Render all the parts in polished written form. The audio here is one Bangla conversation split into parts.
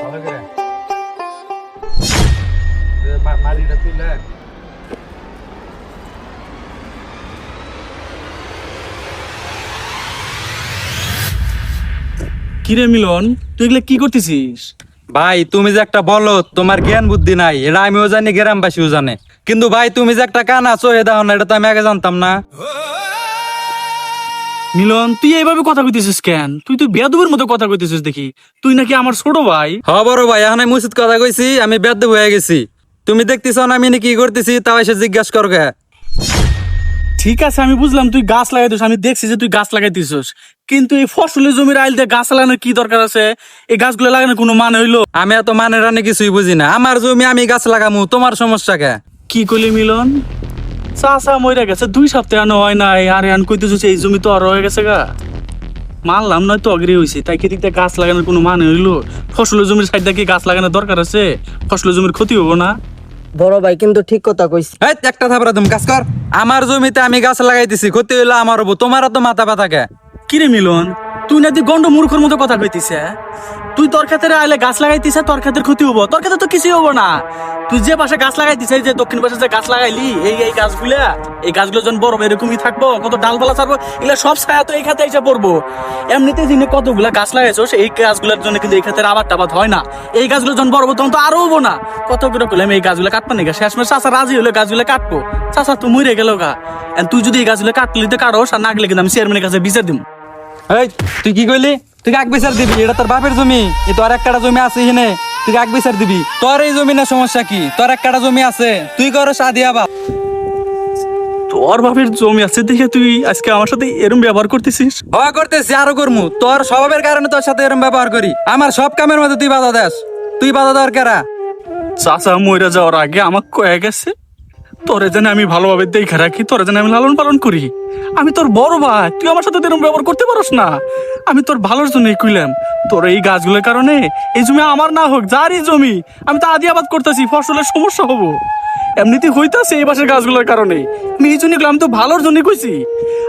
ভালো করে মাটিটা তুলে কিরে মিলন, তুই এগুলা কি করতেছিস? ভাই তুমি যে একটা বলো তোমার জ্ঞান বুদ্ধি নাই এটা আমিও জানি গ্রামবাসীও জানে, কিন্তু ভাই তুমি যে একটা কানা আছো এ দেখো না, এটা তো আমি আগে জানতাম না। মিলন, তুই এইভাবে কথা কইতেছিস কেন? তুই তো বেয়াদবের মতো কথা কইতেছিস দেখি। তুই নাকি আমার ছোট ভাই। হ বড় ভাই, এখন আমি উচিত কথা কইছি, আমি বেদ্য হয়ে গেছি। তুমি দেখতেছ না আমি কি করতেছি, তাও এসে জিজ্ঞাসা করো কে? ঠিক আছে, আমি বুঝলাম তুই গাছ লাগাইতিস, আমি দেখছি যে তুই গাছ লাগাইতিস, কিন্তু এই ফসলের জমির আইল দিয়ে গাছ লাগানোর কি দরকার আছে? এই গাছগুলো লাগানোর কোনো মানে হইলো? আমি এত মানে রানে কিছুই বুঝি না, আমার জমি আমি গাছ লাগামু, তোমার সমস্যা কে? কি কইলি মিলন? চাচা মইরা গেছে 2 সপ্তাহ আনো হয় নাই, আর আন কইতেছিস এই জমি তো আর হয়ে গেছে গা। মানলাম নয় তো অগ্রি হয়েছে, তাই খেতে গাছ লাগানোর কোনো মানে হইলো? ফসলের জমির সাইডটা কি গাছ লাগানোর দরকার আছে? ফসলের জমির ক্ষতি হবো না? বড় ভাই কিন্তু ঠিক কথা কইছি। এই একটা থাপড়া তুমি কাজ কর, আমার জমিতে আমি গাছ লাগাইতেছি, ক্ষতি হইলো আমার হবো, তোমার তো মাথা ব্যথা কে? কিরে মিলন, তুই না তুই গন্ড মূর্খর মতো কথা কইতিস? তুই তোর ক্ষেত্রে আইলে গাছ লাগাইতিস, তোর ক্ষেত্রে ক্ষতি হবো? তোর ক্ষেত্রে তো কিছুই হবো না। তুই যে পাশে গাছ লাগাইতিস, এই যে দক্ষিণ পাশে যে গাছ লাগাইলি, এই গাছগুলা, এই গাছগুলো যখন বড় এরকমই থাকবো, কত ডালপালা ছাড়বো, এগুলা সব ছায়া তো এই খাতে এসে পড়বো। এমনিতে যিনি কতগুলা গাছ লাগাইছো এই গাছগুলোর জন্য কিন্তু এই ক্ষেত্রে আবার টাবাদ হয় না। এই গাছগুলো যখন বড় হবো তখন তো আরো হবো না। কত করে করলাম এই গাছগুলো কাটবো না, শেষমেশ চাষা রাজি হলো গাছগুলো কাটবো। চাষা তো মরে গেল গা। তুই যদি এই গাছগুলো কাটলিতে কাটোস আর না গেলে কিন্তু আমি চেয়ারম্যানের কাছে বিচার দিব। এই তুই কি কইলি? তুই কাক বিচার দিবি? এটা তোর বাপের জমি, এ তোর একটা জমি আছে এখানে, তুই কাক বিচার দিবি? তোর এই জমি না সমস্যা কি? তোর একটা জমি আছে, তুই করস আদিয়া বাপ। তোর বাপের জমি আছে দেখে তুই আজকে আমার সাথে এরম ব্যবহার করতেছিস? হওয়া করতেছি, আরো করমু। তোর স্বভাবের কারণে তোর সাথে এরকম ব্যবহার করি। আমার সব কামের মধ্যে তুই বাধা দেস, তুই বাধা দেওয়ার কারা? চাচা মইরা যাওয়ার আগে আমাকে কয়ে গেছে তোরে যেন আমি ভালোভাবে দেখে রাখি, তোরে যেন আমি লালন পালন করি। আমি তোর বড় ভাই, তুই আমার সাথে এরকম ব্যবহার করতে পারস না। আমি তোর ভালোর জন্যই কইলাম, তোর এই গাছগুলোর কারণে এই জমি আমার না হোক, যারই জমি, আমি তো আদি আবাদ করতেছি, ফসলের সমস্যা হবো। এমনিতে হইতাছে এই পাশের গাছগুলোর কারণে। আমি এই জন্য আমি তো ভালোর জন্যই কইছি।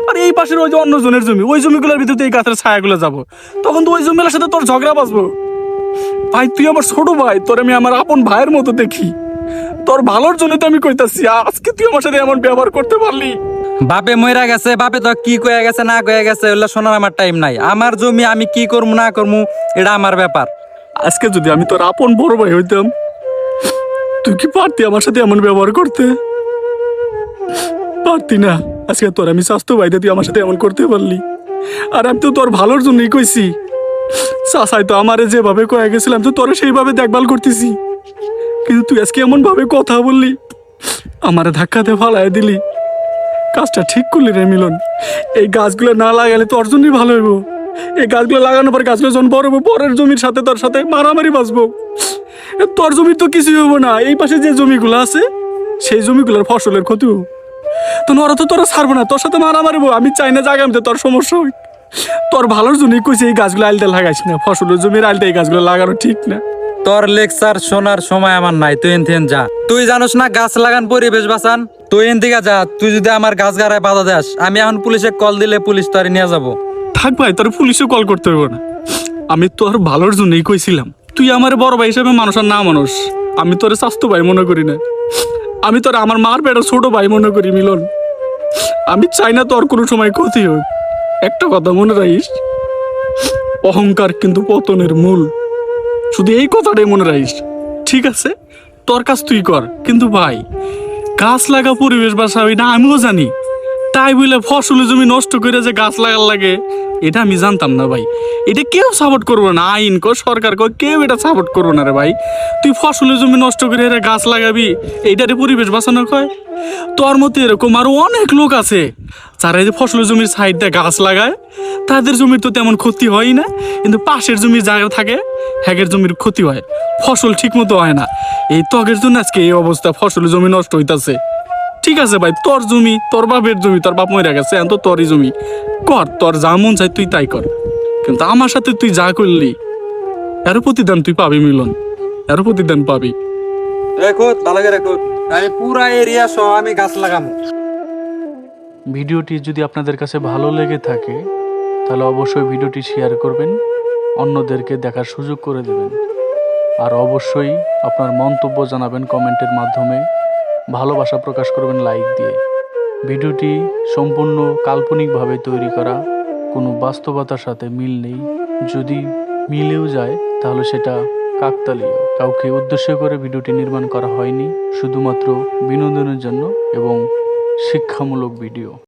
আর এই পাশের ওই যে অন্য জনের জমি, ওই জমিগুলোর ভিতরে এই গাছের ছায়াগুলো যাবো, তখন তো ওই জমিগুলোর সাথে তোর ঝগড়া বাঁচবো। ভাই তুই আমার ছোট ভাই, তোর আমি আমার আপন ভাইয়ের মতো দেখি। তোর ভালোর জন্য তো আমি কইতাছি, আজকে তুই আমার সাথে এমন ব্যবহার করতে পারলি? বাপে মইরা গেছে, বাপে তো কি কয়ে গেছে না কয়ে গেছে ওগুলো শোনার আমার টাইম নাই। আমার জমি আমি কি করবো না করবো এটা আমার ব্যাপার। আজকে যদি আমি তোর আপন বড় ভাই হইতাম, তুই কি পারতি আমার সাথে এমন ব্যবহার করতে? পারতি না। আজকে তোর আমি স্বাস্থ্য ভাইতে তুই আমার সাথে এমন করতে পারলি। আর আমি তো তোর ভালোর জন্যই কইছি। চাচাই তো আমারে যেভাবে কয়ে গেছিলাম তো তোরে সেইভাবে দেখভাল করতেছি, কিন্তু তুই আজকে এমন ভাবে কথা বললি, আমারে ধাক্কাতে ফালাই দিলি। কাজটা ঠিক করলি রে মিলন। এই গাছগুলো না লাগালে তোর জন্যই ভালো হইব। এই গাছগুলো লাগানোর পর গাছগুলো যখন বড় হবো, পরের জমির সাথে তোর সাথে মারামারি বাঁচবো। তোর জমির তো কিছুই হবো না, এই পাশে যে জমিগুলো আছে সেই জমিগুলোর ফসলের ক্ষতি হোক। তো ওরা তো তোরা ছাড়বো না, তোর সাথে মারামারিবো। আমি চাই না জাগামতে তোর সমস্যা হোক। তোর ভালোর জন্যই কইছি এই গাছগুলো আলতে লাগাইস না, ফসলের জমির আলতে এই গাছগুলো লাগানো ঠিক না। তোর লেকচার শোনার সময় আমার নাই, তুই এনথেন যা। তুই জানোস না গাছ লাগান পরিবেশ বাঁচান, তুই এন থেকে যা। তুই যদি আমার গাছ গাড়ায় বাধা দেস, আমি এখন পুলিশে কল দিলে পুলিশ তোর নিয়ে যাবো। থাক ভাই, তোর পুলিশে কল করতে হবে না। আমি তোর ভালোর জন্যই কইছিলাম। তুই আমার বড় ভাই হিসেবে মানুষ আর না মানুষ, আমি তোর স্বাস্থ্য ভাই মনে করি না। আমি তোর আমার মার পেটের ছোট ভাই মনে করি মিলন। আমি চাই না তোর কোনো সময় ক্ষতি হোক। একটা কথা মনে রাখিস, অহংকার কিন্তু পতনের মূল। শুধু এই কথাটাই মনে রাখিস, ঠিক আছে? তোর কাজ তুই কর, কিন্তু ভাই গাছ লাগা পরিবেশ বাঁচাবি না আমিও জানি। তাই বলে ফসলের জমি নষ্ট করে যে গাছ লাগার লাগে, এটা আমি জানতাম না ভাই। এটা কেউ সাপোর্ট করবো না, আইন কো সরকার কো কেউ এটা সাপোর্ট করবো না রে ভাই। তুই ফসলের জমি নষ্ট করে এরা গাছ লাগাবি, এইটারে পরিবেশ বাঁচানো কয়? তোর মতো এরকম আরো অনেক লোক আছে যারা এই যে ফসলের জমির সাইডে গাছ লাগায়, তাদের জমির তো তেমন ক্ষতি হয় না, কিন্তু পাশের জমির জায়গা থাকে হ্যাগের জমির ক্ষতি হয়, ফসল ঠিক মতো হয় না। এই ত্বকের জন্য আজকে এই অবস্থা, ফসলের জমি নষ্ট হইতাছে। ঠিক আছে ভাই, তোর জমি, তোর বাপের জমি, তোর বাপ মরে গেছে, এখন তো তোরই জমি, কর তোর যা মন চাই তুই তাই কর। কিন্তু আমার সাথে তুই যা করলি এর প্রতিদান তুই পাবি মিলন, এর প্রতিদান পাবি। রেখো ভালো করে রেখো, আমি পুরা এরিয়া সহ আমি গাছ লাগাবো। ভিডিওটি যদি আপনাদের কাছে ভালো লেগে থাকে তাহলে অবশ্যই ভিডিওটি শেয়ার করবেন, অন্যদেরকে দেখার সুযোগ করে দেবেন। আর অবশ্যই আপনার মন্তব্য জানাবেন কমেন্টের মাধ্যমে, ভালোবাসা প্রকাশ করবেন লাইক দিয়ে। ভিডিওটি সম্পূর্ণ কাল্পনিকভাবে তৈরি করা, কোনো বাস্তবতার সাথে মিল নেই। যদি মিলেও যায় তাহলে সেটা কাকতালীয়। কাউকে উদ্দেশ্য করে ভিডিওটি নির্মাণ করা হয়নি, শুধুমাত্র বিনোদনের জন্য এবং শিক্ষামূলক ভিডিও।